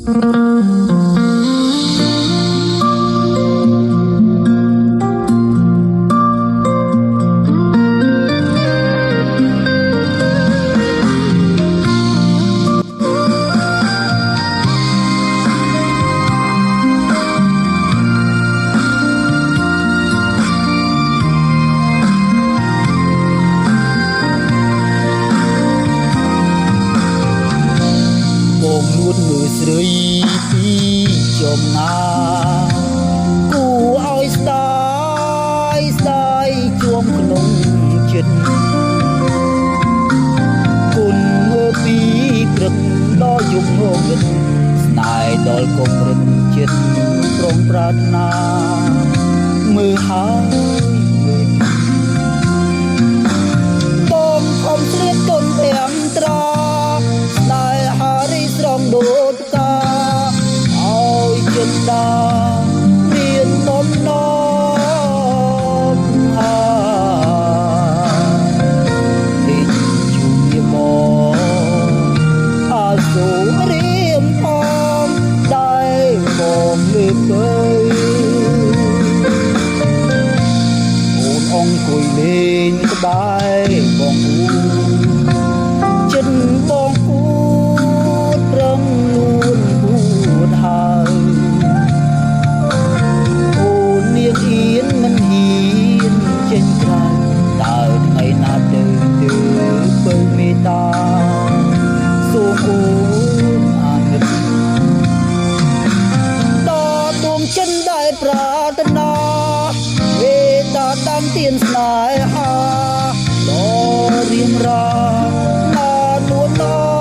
នួនមើលស្រីពីចំណាគូឲ្យស្ដាយជួមក្នុងចិត្តគុណមើលពីព្រឹកដល់យប់ងងឹតស្នេហ៍ដល់កុំរឹងចិត្តប្រងប្រាថ្នាមើលហើយមើលបងខំស្រៀតទុនទាំងត្រាស្នេហារីស្រងដូចកាឲ្យចិត្តដាមានបំណងហើយជួយមកអាសូររៀមផងដែលមកលើទៅអូនអង្គុយលេងក្បែរបងអ៊ូចិត្តបងគូត្រឹមនួនបួតហើយអូននាងអៀនមិនហ៊ានចេញក្រៅតើថ្ងៃណាទៅបើមេត្តាសូមអូនអាណិតដល់ដួងចិនដែលប្រាថ្នាវេតាតាមទានស្នេហាដល់រៀងរានួនដល់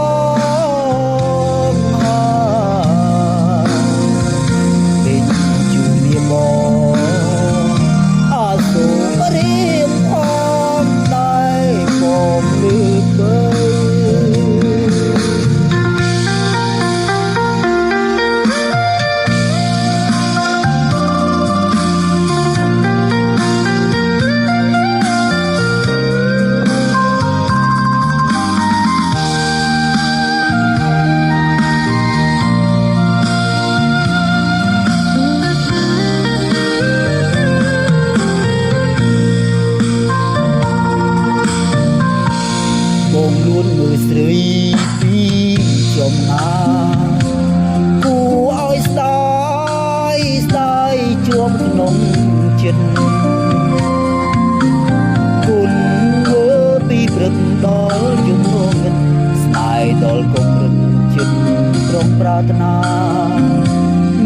បងនួនមើលស្រីពីចំណាគូឲ្យស្ដាយជួមក្នុងចិត្តគុណមើលពីព្រឹកដល់យប់ងងឹតស្នេហ៍ដល់កុំរឹងចិត្តប្រងប្រាថ្នា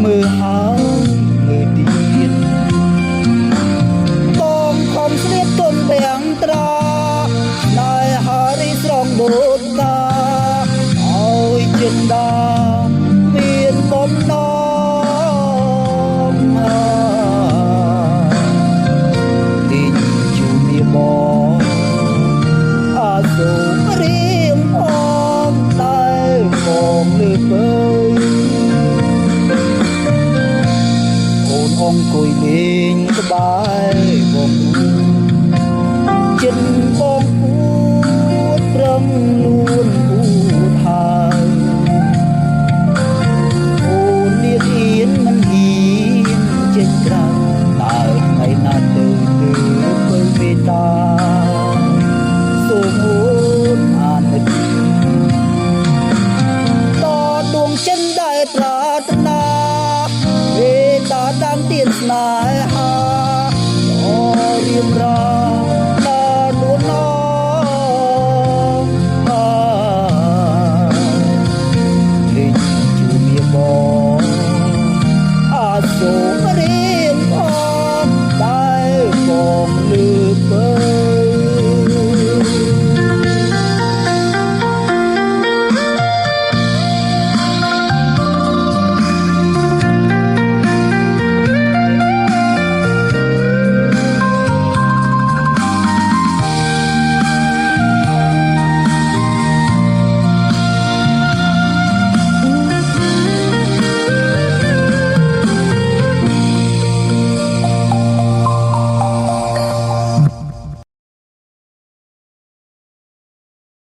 មើលហើយមើលទៀត